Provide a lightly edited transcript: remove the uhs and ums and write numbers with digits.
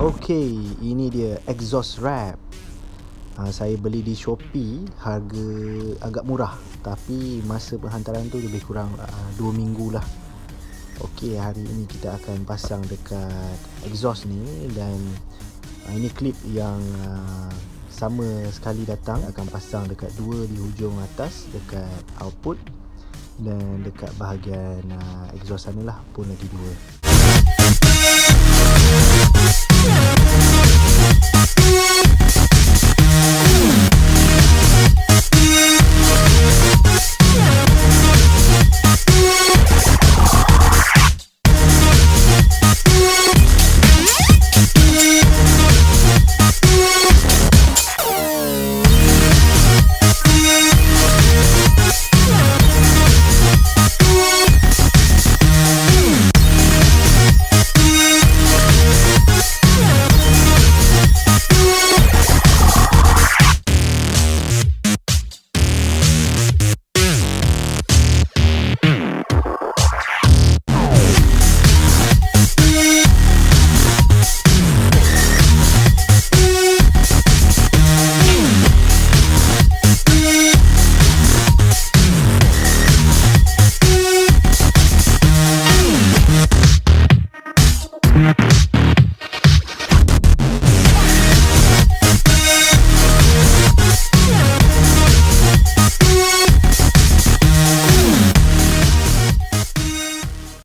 Okey, ini dia exhaust wrap. Saya beli di Shopee, harga agak murah, tapi masa penghantaran tu lebih kurang 2 minggu lah. Okey, hari ini kita akan pasang dekat exhaust ni, dan ini klip yang sama sekali datang. Akan pasang dekat dua di hujung atas, dekat output, dan dekat bahagian exhaust sana lah pun lagi dua.